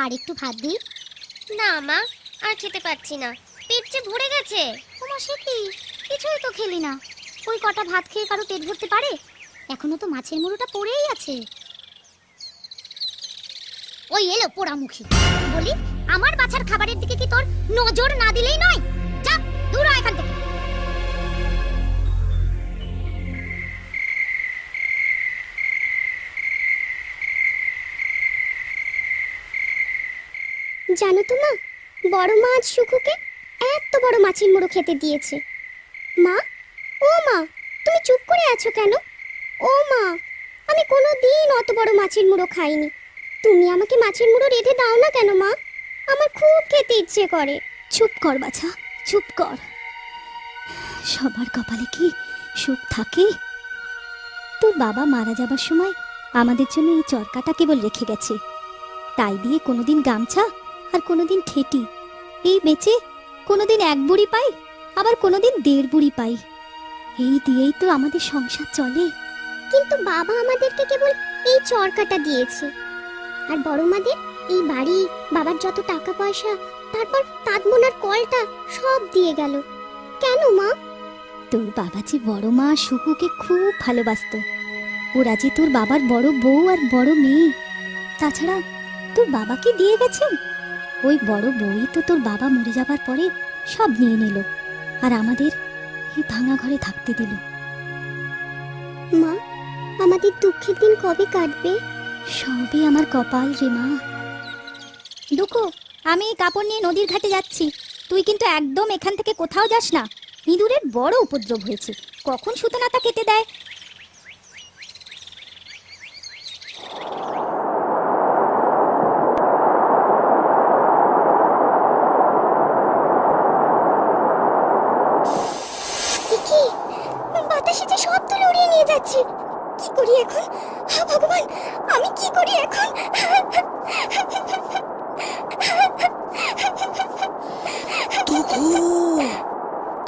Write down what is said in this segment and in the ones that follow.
আর একটু ভাত দিই? না মা, আর খেতে পারছি না, পেট যে ভরে গেছে। তোমার সে কি, কিছুই তো খেলি না। ওই কটা ভাত খেয়ে কারো পেট ভরতে পারে? এখনো তো মাছের মুড়োটা পড়েই আছে। ওই এলো পোড়ামুখী। বলি, আমার বাছার খাবারের দিকে কি তোর নজর না দিলেই নয়? যা দূর হ এখান থেকে। জানো তো মা, বড় মা আজ সুখুকে এত বড় মাছের মুড়ো খেতে দিয়েছে। মা, ও মা, তুমি চুপ করে আছো কেন? ও মা, আমি কোনোদিন অত বড় মাছের মুড়ো খাইনি। তুমি আমাকে মাছের মুড়ো রেঁধে দাও না কেন মা? আমার খুব খেতে ইচ্ছে করে। চুপ কর বাছা, চুপ কর। সবার কপালে কি সুখ থাকে? তোর বাবা মারা যাবার সময় আমাদের জন্য এই চরকাটা কেবল রেখে গেছে। তাই দিয়ে কোনোদিন গামছা আর কোনোদিন ঠেটি এই বেচে কোনোদিন 1 বুড়ি পাই, আবার কোনোদিন 1.5 বুড়ি পাই। এই দিয়েই তো আমাদের সংসার চলে। কিন্তু বাবা আমাদেরকে কেবল এই চরকাটা দিয়েছে, আর বড় মাদের এই বাড়ি, বাবার যত টাকা পয়সা, তারপর তাঁত বোনার কলটা সব দিয়ে গেল। কেন মা? তোর বাবা যে বড় মা সুকুকে খুব ভালোবাসতো। ওরা যে তোর বাবার বড় বউ আর বড় মেয়ে। তাছাড়া তোর বাবাকে দিয়ে গেছেন। ওই বড় বউই তো তোর বাবা মরে যাবার পরে সব নিয়ে নিল, আর আমাদের এই ভাঙা ঘরে থাকতে দিল। মা, আমাদের দুঃখের দিন কবে কাটবে? সবই আমার কপাল রে মা। দুঃখু, আমি কাপড় নিয়ে নদীর ঘাটে যাচ্ছি। তুই কিন্তু একদম এখান থেকে কোথাও যাস না। ইঁদুরের বড় উপদ্রব হয়েছে, কখন সুতোনাটা কেটে দেয়। কি, বাতাসে যে সব তুলে উড়িয়ে নিয়ে যাচ্ছে। কি করি এখন? হা ভগবান, আমি কি করি এখন? দুঃখু,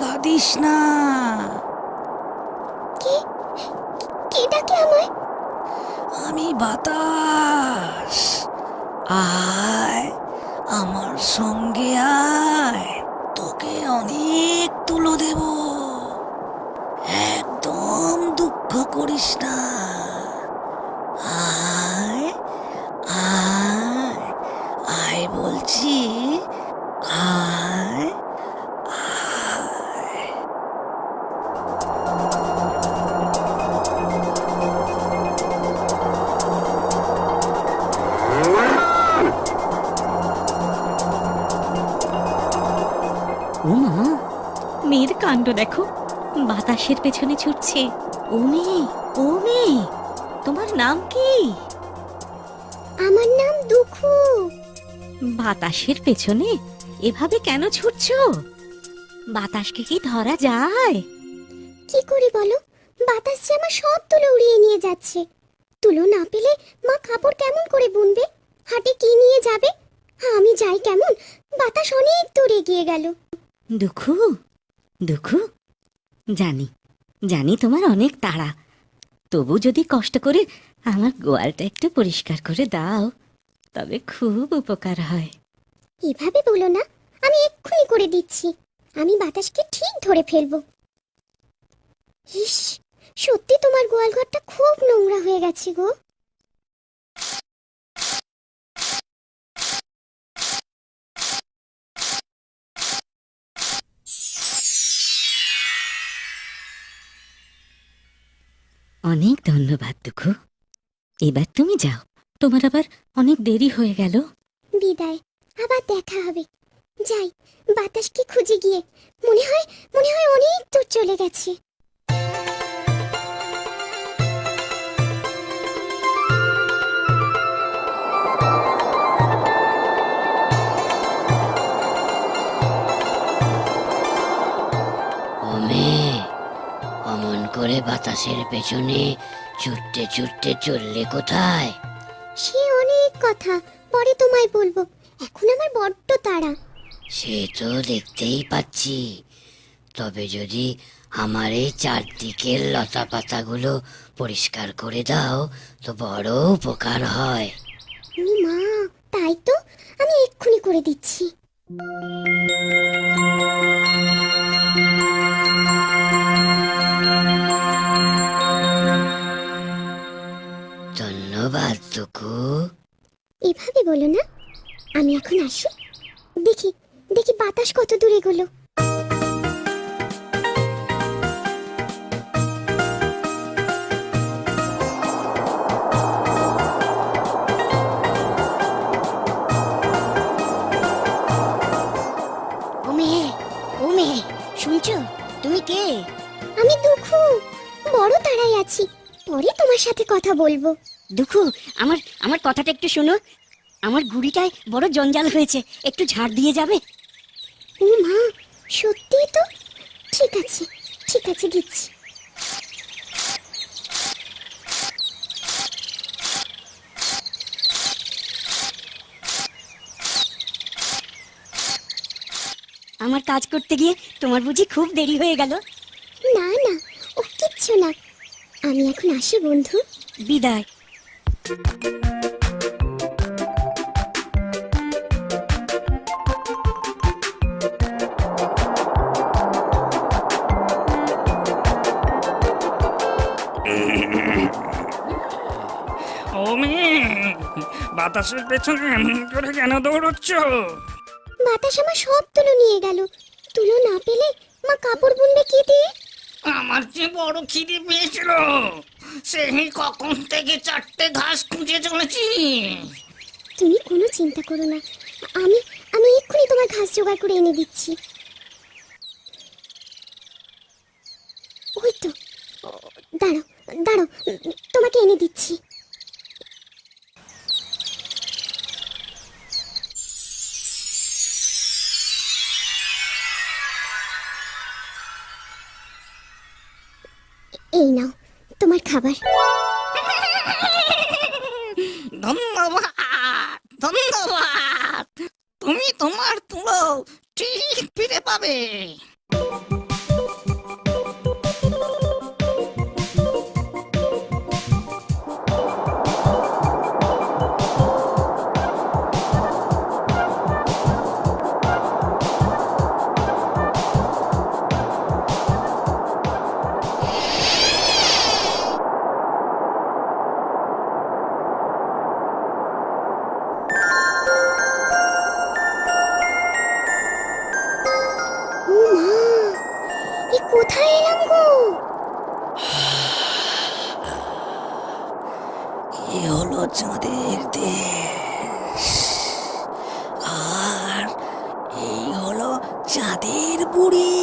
কাঁদিস না। কে কে ডাকে আমায়? আমি বাতাস। আয় আমার সঙ্গে আয়, তোকে অনেক তুলো দেব। একদম দুঃখ করিস না। আয় আয় আয় বলছি, আয় আয়। ও মা, মেয়ের কাণ্ড দেখো, বাতাসের পেছনে ছুটছে। ও মেয়ে, ও মেয়ে, তোমার নাম কি? আমার নাম দুঃখু। বাতাসের পেছনে এভাবে কেন ছুটছো? বাতাসকে কি ধরা যায়? কি করি বলো, বাতাস যে আমার সব তুলো উড়িয়ে নিয়ে যাচ্ছে। তুলো না পেলে মা কাপড় কেমন করে বুনবে? হাটে কি নিয়ে যাবে? আমি যাই কেমন? বাতাস অনেক দূর এগিয়ে গেল। দুঃখু, দুঃখু, জানি জানি তোমার অনেক তাড়া। তবু যদি কষ্ট করে আমার গোয়ালটা একটু পরিষ্কার করে দাও, তবে খুব উপকার হয়। এভাবে বলো না, আমি এক্ষুনি করে দিচ্ছি। আমি বাতাসকে ঠিক ধরে ফেলবো। ইস, সত্যি তোমার গোয়াল ঘরটা খুব নোংরা হয়ে গেছে গো। অনেক ধন্যবাদ দুঃখু। এবার তুমি যাও, তোমার আবার অনেক দেরি হয়ে গেল। বিদায়, আবার দেখা হবে। যাই, বাতাসকে খুঁজে গিয়ে মনে হয় অনেক দূর চলে গেছে। ও মেয়ে, অমন করে বাতাসের পেছনে ছুটতে ছুটতে চললে কোথায়? সে অনেক কথা, পরে তোমায় বলবো। এখন আমার বড্ড তাড়া। সে তো দেখতেই পাচ্ছি। তবে যদি আমার এই চারদিকের লতা পাতাগুলো পরিষ্কার করে দাও তো বড় উপকার হয়। ও মা, তাই তো, আমি এক্ষুনি করে দিচ্ছি। ধন্যবাদ দুঃখু। এভাবে বলো না, আমি এখন আসি। দেখি দেখি বাতাস কত দূরে গেল। ও মেয়ে, ও মেয়ে, শুনছো? তুমি কে? আমি দুঃখু, বড় তাড়াই আছি, পরে তোমার সাথে কথা বলবো। দুঃখু, আমার আমার কথাটা একটু শোনো। আমার গুড়িটায় বড় জঞ্জাল হয়েছে, একটু ঝাড় দিয়ে যাবে? ও মা, সত্যি তো? ঠিক আছে ঠিক আছে, দিচ্ছি। আমার কাজ করতে গিয়ে তোমার বুঝি খুব দেরি হয়ে গেল? না না, ও কিচ্ছু না। আমি এখন আসি বন্ধু। বিদায়। ও মেয়ে, বাতাসের পেছনে এমন করে কেন দৌড়চ্ছ? বাতাস আমার সব তুলো নিয়ে গেল। তুলো না পেলে মা কাপড় বুনবে কি দিয়ে? আমার যে বড় খিদে পেয়েছিল, সেই কখন থেকে 4টে ঘাস খুঁজে চলেছি। তুমি কোনো চিন্তা করো না, আমি আমি এক্ষুনি তোমার ঘাস জোগাড় করে এনে দিচ্ছি। ওই তো, দাঁড়াও দাঁড়াও, তোমাকে এনে দিচ্ছি। এই নাও তোমার খাবার। ধন্যবাদ ধন্যবাদ, তুমি তোমার তুলো ঠিক ফিরে পাবে। ও মা, এ কোথায় এলাম গো? এ হলো চাঁদের দেশ, আর এই হলো চাঁদের বুড়ি।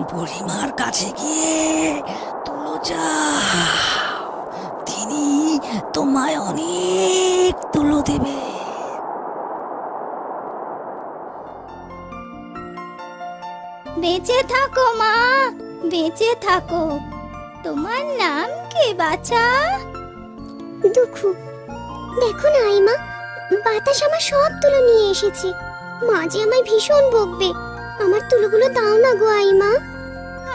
বুড়িমার কাছে গিয়ে তুলো চাও, তিনি তোমায় অনেক তুলো দেবে। বেঁচে থাকো মা, বেঁচে থাকো। তোমার নাম কি বাছা? দুঃখু, দেখো না আইমা, বাতাস আমার সব তুলো নিয়ে এসেছে। মা যে আমায় ভীষণ বকবে। আমার তুলোগুলো দাও না গো আইমা।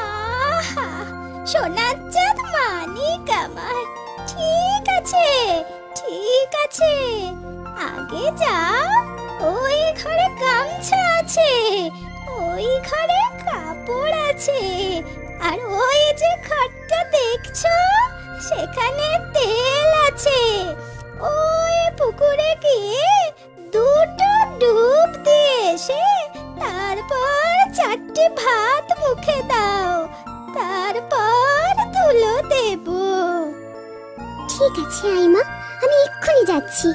আহা, সোনার চাঁদ মানিক আমার। ঠিক আছে ঠিক আছে, আগে যাও। ওই ঘরে গামছা আছে, ওই ঘরে কাপড় আছে, আর ওই যে ঘরটা দেখছো, সেখানে তেল আছে। ওই পুকুরে গিয়ে 2টো ডুব দিয়ে এসে তারপর 4টে ভাত মুখে দাও, তারপর তুলো দেব। ঠিক আছে আইমা, আমি এক্ষুনি যাচ্ছি।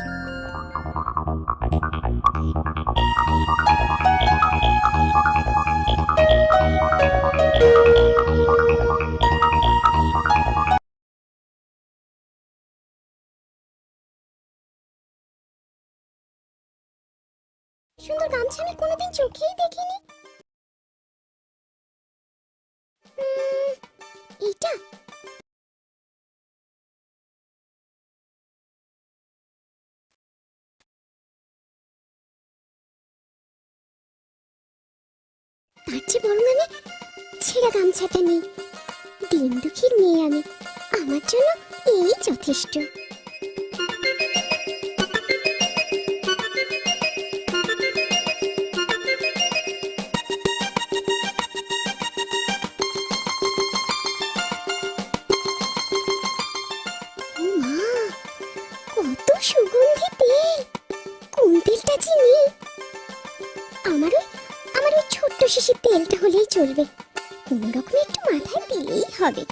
সুন্দর গামছা আমি কোনোদিন চোখেই দেখিনি। এটা তার চেয়ে বরং আমি ছেঁড়া গামছাটা নেই। দিন দুঃখীর মেয়ে আমি, আমার জন্য এই যথেষ্ট। চলবে, কোনো রকমে একটু মাথায় দিলেই হবে।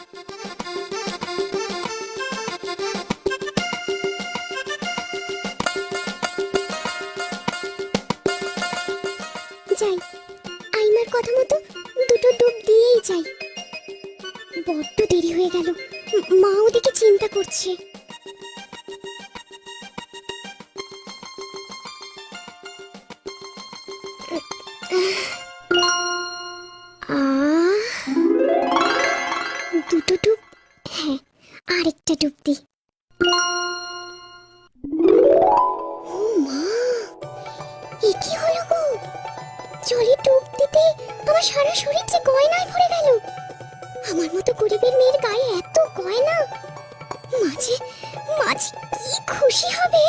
যাই, আইমার কথা মতো দুটো ডুব দিয়েই যাই। বড্ড দেরি হয়ে গেল, মা ওদিকে চিন্তা করছে। দুটো ডুব, হ্যাঁ আরেকটা ডুব দিই। ও মা, এ কি হলো গো? জলে ডুব দিতে আমার সারা শরীর যে গয়নায় ভরে গেল। আমার মতো গরিবের মেয়ের গায়ে এত গয়না, মাঝে মাঝে কি খুশি হবে।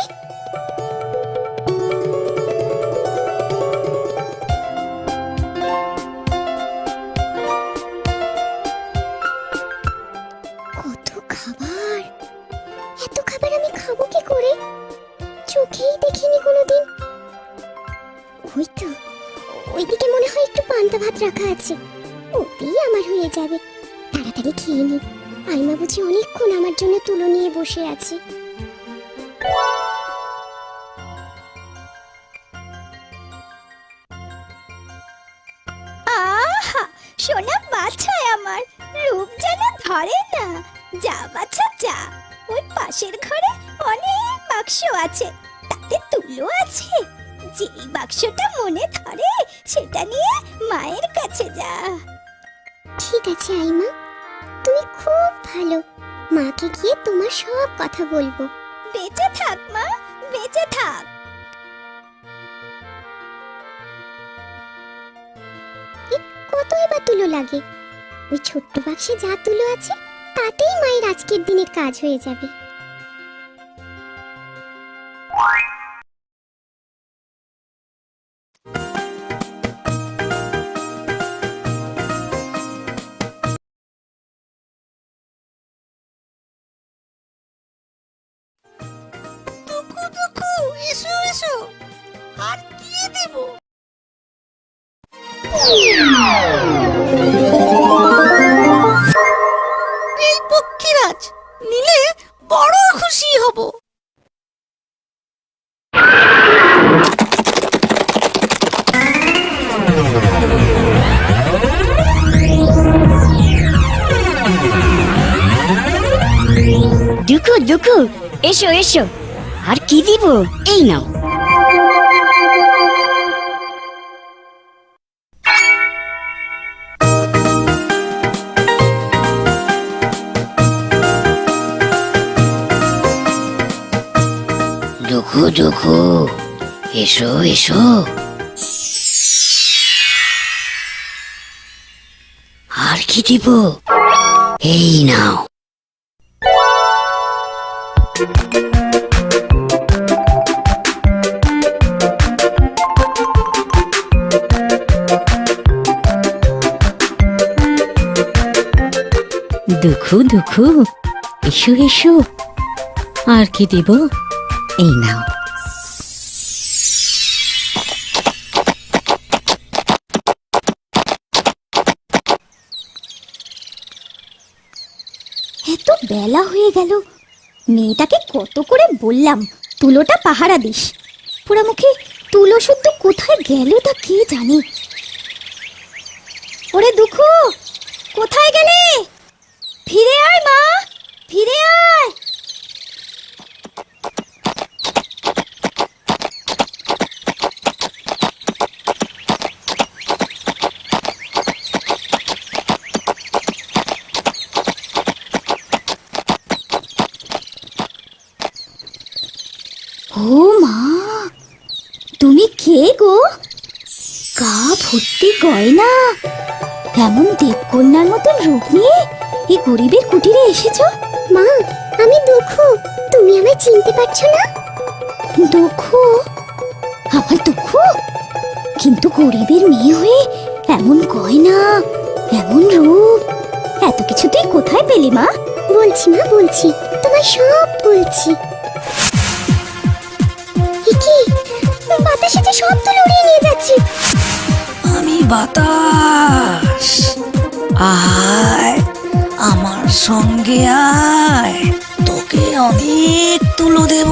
কত খাবার, এত খাবার আমি খাবো কি করে? চোখেই দেখিনি কোনোদিন। ওই তো ওইদিকে মনে হয় একটু পান্তা ভাত রাখা আছে, ওতেই আমার হয়ে যাবে। তাড়াতাড়ি খেয়ে নি, আইমা বুঝি অনেকক্ষণ আমার জন্য তুলো নিয়ে বসে আছে। আহা, সোনা বাছায় আমার, রূপ যেন ধরে না। যা বাছা যা, ওই পাশের ঘরে অনেক বাক্স আছে, তাতে তুলো আছে। যেই বাক্সটা মনে ধরে সেটা নিয়ে মায়ের কাছে যা। ঠিক আছে আইমা, তুমি খুব ভালো। মাকে গিয়ে তোমার সব কথা বলবো। বেঁচে থাক মা, বেঁচে থাক। কত এবার তুলো লাগে? ওই ছোট্ট বাক্সে যা তুলো আছে তাতেই মায়ের আজকের দিনের কাজ হয়ে যাবে। দুকু দুকু, এসো এসো, আর কি দেব? এই পক্ষীরাজ, নিলে বড় খুশি হব। দুকু দুকু, এসো এসো, আর কি দিব? এই নাও। দুকু দুকু, এসো এসো, আর কি দিব? এই নাও। দুখু দুখু, এসো এসো, আর কি দেব? এই নাও। এত বেলা হয়ে গেল, মেয়েটাকে কত করে বললাম তুলোটা পাহারা দিস। পোড়ামুখী তুলো শুদ্ধ কোথায় গেল তা কে জানে। ওরে দুঃখু, কোথায় গেলে? ফিরে আয় মা, ফিরে আয়। ও মা, তুমি কে গো? গা ভর্তি গয়না, কেমন দেবকন্যার মতন রূপ নিয়ে এই গরিবের কুটিরে এসেছো? মা, আমি দুঃখু, তুমি আমায় চিনতে পারছো না? দুঃখু? আমার দুঃখু? কিন্তু গরিবের মেয়ে হয়ে এমন গয়না, এমন রূপ, এত কিছু তুই কোথায় পেলি মা? বলছি মা, বলছি, তোমায় সব বলছি। কি বাতাসে যে সব তুলো উড়িয়ে নিয়ে যাচ্ছে। আমি বাতাস, আয় আমার সঙ্গে আয়, তোকে অনেক তুলো দেব।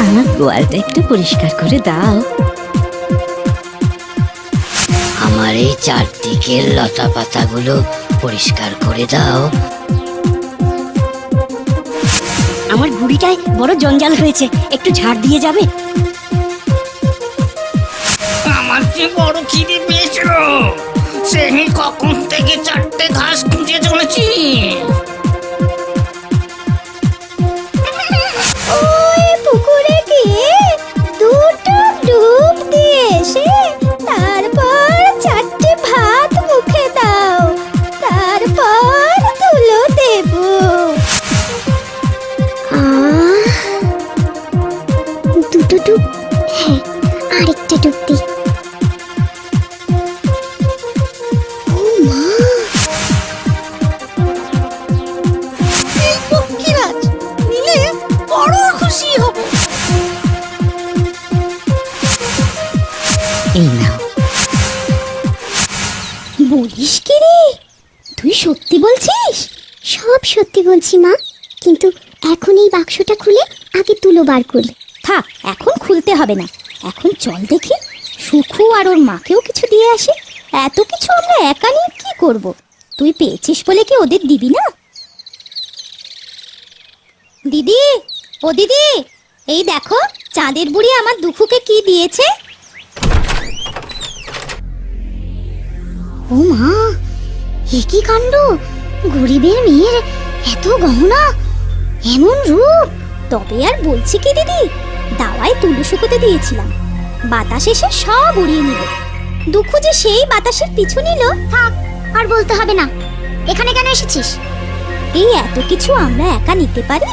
আমার গোয়ালটা একটু পরিষ্কার করে দাও। আমার এই চারদিকের লতা পাতাগুলো পরিষ্কার করে দাও। আমার গুড়িটায় বড় জঞ্জাল হয়েছে, একটু ঝাড় দিয়ে যাবে? আমার যে বড় খিদে পেয়েছিল, সেই কখন থেকে 4টে ঘাস খুঁজে চলেছি। ওই পুকুরে গিয়ে দুটো ডুব দিয়ে এসে তারপর 4টে ভাত মুখে দাও, তারপর তুলো দেব। দুটো ডুব? হ্যাঁ, আরেকটা ডুব দিই। ও মা, পক্ষীরাজ নিলে বড় খুশি হব। এই নাও। বলিস কি রে? তুই সত্যি বলছিস? সব সত্যি বলছি মা, কিন্তু এখন এই বাক্সটা খুলে আগে তুলো বার করলে। থাক, এখন খুলতে হবে না। এখন চল দেখি সুখু আর ওর মাকেও কিছু দিয়ে আসে। এত কিছু আমরা একা নিয়ে কি করব? তুই পেয়েছিস বলে কি ওদের দিবি না? দিদি, ও দিদি, এই দেখো চাঁদের বুড়ি আমার দুখুকে কি দিয়েছে। ও মা, এ কি কাণ্ড! গরিবের মেয়ের এত গহনা, এমন রূপ! তবে আর বলছি কি দিদি, দাওয়ায় তুলো শুকোতে দিয়েছিলাম, বাতাস এসে সব উড়িয়ে নিল। দুঃখ যে সেই বাতাসের পিছু নিল। থাক, আর বলতে হবে না। এখানে কেন এসেছিস? এই এত কিছু আমরা একা নিতে পারি?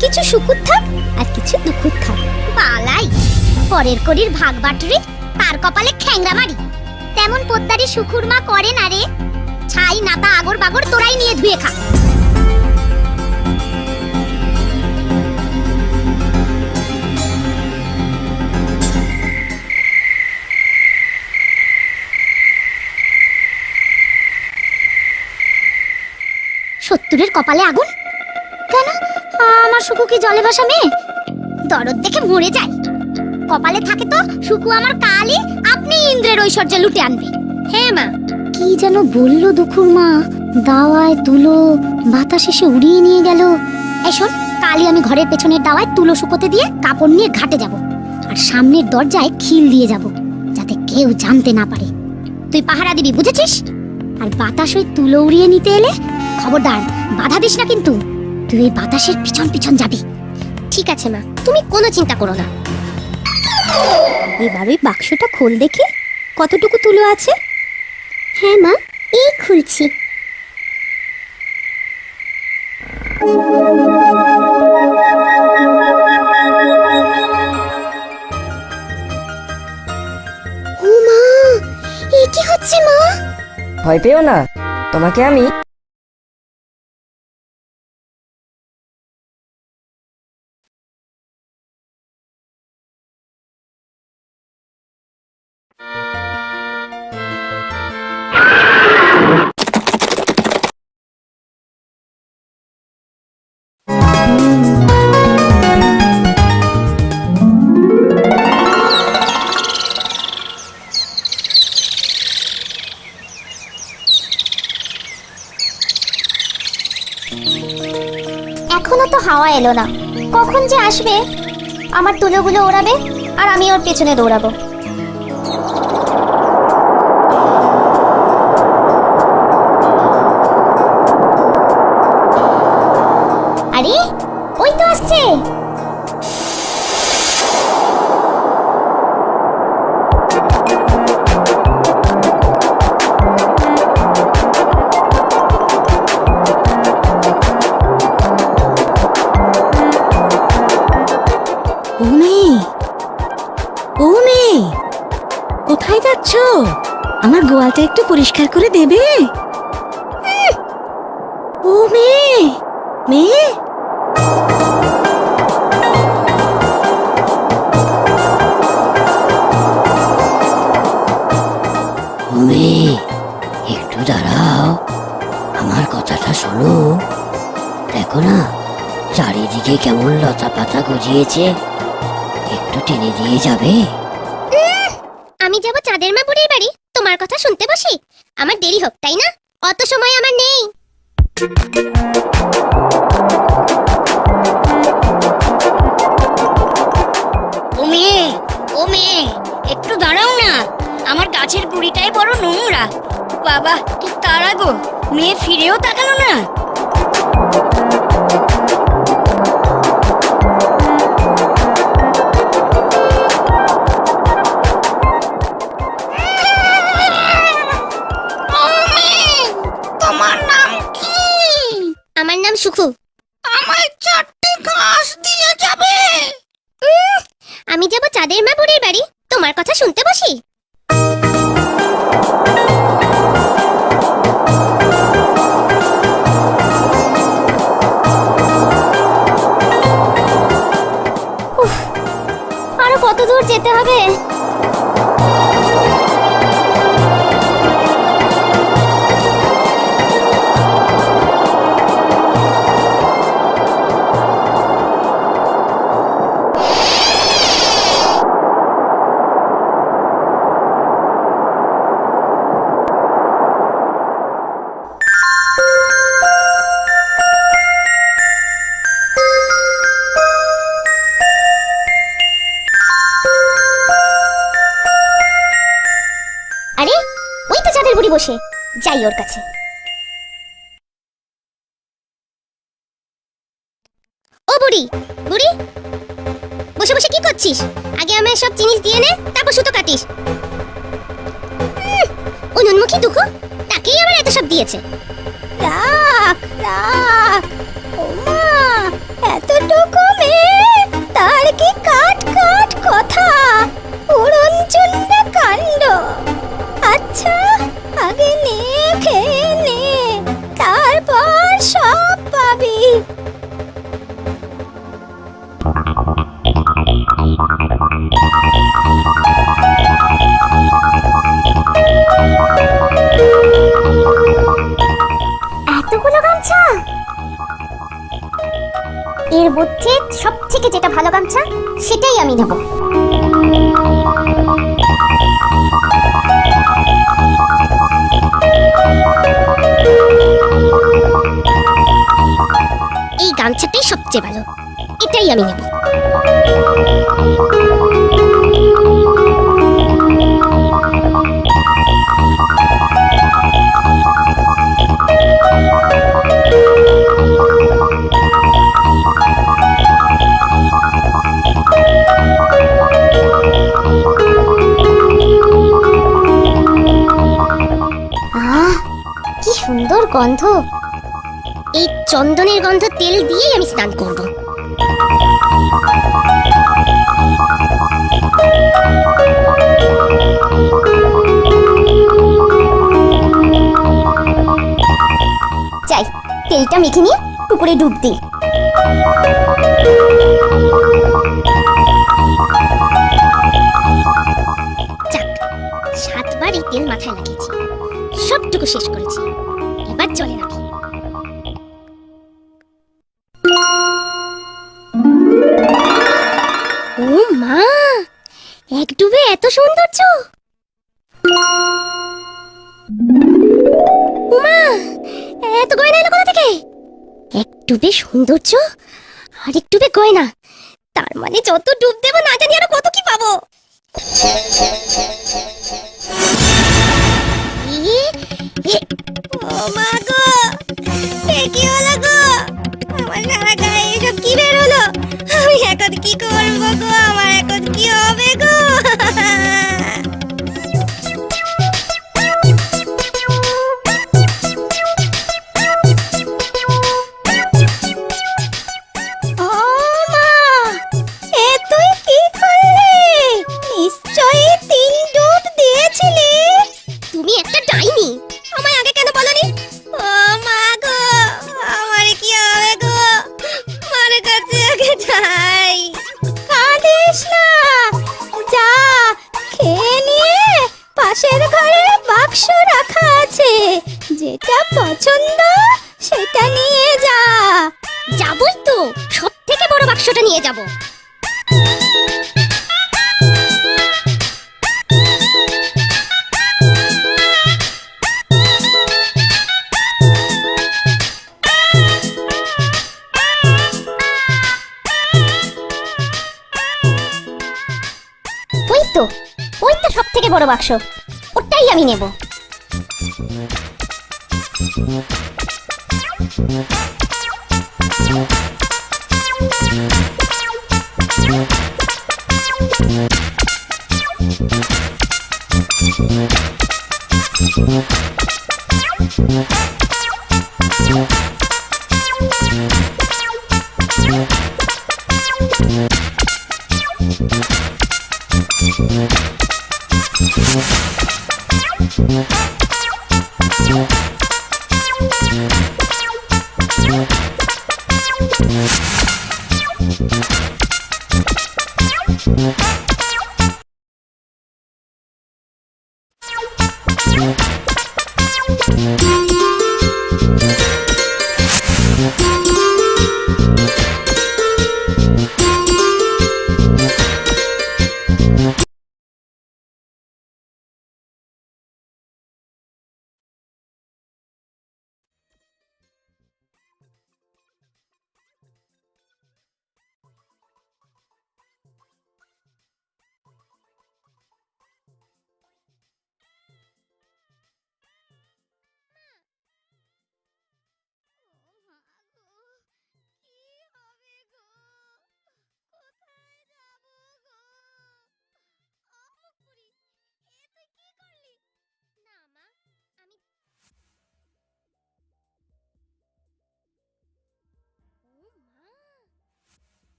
কিছু সুকুর থাক আর কিছু দুঃখুর থাক। পালাই, পরের করির ভাগ বাটরি তার কপালে খ্যাংরা মারি। তেমন পোদ্দারি সুখুর মা করে না রে। ছাই নাতা আগর বাগর তোরাই নিয়ে ধুয়ে খা। সত্তরের কপালে আগুন কেন? আমার সুখু কি জলে ভাসা মেয়ে? দরদ দেখে মরে যায়। কপালে থাকে তো সুখু আমার কালই আপনি ইন্দ্রের ঐশ্বর্য লুটে আনবে। হ্যাঁ মা, কি যেন বললো দুখুর মা, দাওয়ায় তুলো বাতাস এসে উড়িয়ে নিয়ে গেল। এই শোন, কালই আমি ঘরের পেছনের দাওয়ায় তুলো শুকোতে দিয়ে কাপড় নিয়ে ঘাটে যাব, আর সামনের দরজায় খিল দিয়ে যাব, যাতে কেউ জানতে না পারে। তুই পাহারা দিবি, বুঝেছিস? আর বাতাস ওই তুলো উড়িয়ে নিতে এলে খবরদার বাধা দিস না কিন্তু। তুই ওই বাতাসের পিছন পিছন যাবি। ঠিক আছে মা, তুমি কোনো চিন্তা করো না। এবার ওই বাক্সটা খোল দেখি কতটুকু তুলো আছে। হ্যাঁ মা, এই খুলছি। ও মা, এ কি হচ্ছে মা? ভয় পেও না, তোমাকে আমি এখনো তো হাওয়া এলো না, কখন যে আসবে? আমার তুলোগুলো ওড়াবে আর আমি ওর পেছনে দৌড়াবো। আরে, ওই তো আসছে। ও মেয়ে, ও মেয়ে, কোথায় যাচ্ছ? আমার গোয়ালটা একটু পরিষ্কার করে দেবে? ও মেয়ে, মেয়ে, তুমি একটু দাঁড়াও, আমার কথাটা শোনো। দেখো না চারিদিকে কেমন লতা পাতা গজিয়েছে, একটু টেনে দিয়ে যাবে? আমি যাব চাঁদের মা বুড়ির বাড়ি তোমার কথা শুনতে বসি? আমার দেরি হোক, তাই না? অত সময় আমার নেই। ও মেয়ে, ও মেয়ে, একটু দাঁড়াও না, আমার গাছের গুড়িটাই বড় নোংরা। বাবা কি তাড়া গো, মেয়ে ফিরেও তাকালো না। তোমার নাম কি? আমার নাম সুখু। আমায় 4টে ঘাস দিয়ে যাবে। আমি যাব চাঁদের মা বুড়ির বাড়ি তোমার কথা শুনতে বসি? উফ, আরো কত দূর যেতে হবে? আরে ওই তো চাঁদের বুড়ি বসে, যাই ওর কাছে। ও বুড়ি, বুড়ি বসে বসে কি করছিস? আগে আমায় সব জিনিস দিয়ে নে, তারপর সুতো কাটিস। ও নুনমুখী দুঃখ, তাকেই আবার এত সব দিয়েছে। রাখ রাখ, ওমা এতটুকু মেয়ে, তার কি কাট কাট কথা, উড়নচণ্ড কাণ্ড। আচ্ছা আগে নে, খেয়ে নে, তারপর সব পাবি। এতগুলো গামছা? এর মধ্যে সব থেকে যেটা ভালো গামছা সেটাই আমি নেব। এই গামছাটাই সবচেয়ে ভালো, এটাই আমি নেব। আহ, কি সুন্দর গন্ধ! এই চন্দনের গন্ধ তেল দিয়েই আমি স্নান করব। যাই, তেলটা মেখে নিয়ে পুকুরে ডুব দিই। যাক, 7বার এই তেল মাথায় লাগিয়েছি, সবটুকু শেষ করেছি, এবার চলে নাকি। ও মা, এক ডুবে এত সৌন্দর্য! মা, এত গয়না এলো কোথা থেকে? এক ডুবে সৌন্দর্য আর এক ডুবে গয়না, তার মানে যত ডুব দেবো না জানি আরো কত কি পাবো। ও মা গো, এ কি হলো গো? আমার সারা গায়ে এসব কি বের হলো? আমি এখন কি করবো গো? আমার এখন কি হবে গো? ও মা, এ তুই কি করলি? নিশ্চয়ই 3 ডুব দিয়েছিলি। তুমি একটা ডাইনি, আমায় আগে কেন বলনি? ও মা গো, পছন্দ সেটা নিয়ে যা। যাবই তো, সব থেকে বড় বাক্সটা নিয়ে যাব। ওই তো, ওই তো সব থেকে বড় বাক্স, ওটাই আমি নেব।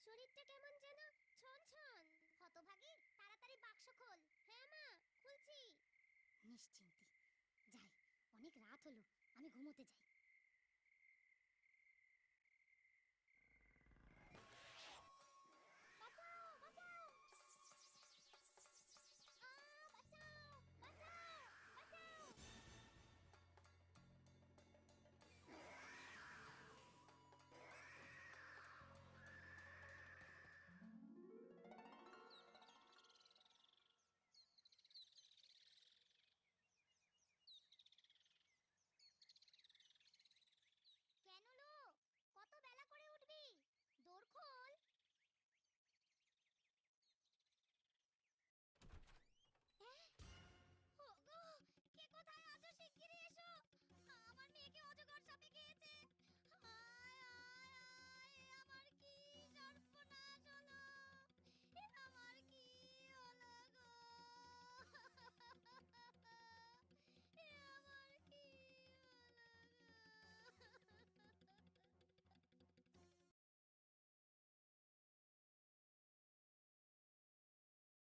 শরীরটা কেমন যেন ছনছন। হতভাগী, তাড়াতাড়ি বাক্স খোল। হ্যাঁ মা, খুলছি। নিশ্চিন্তে যাই, অনেক রাত হলো, আমি ঘুমোতে যাই।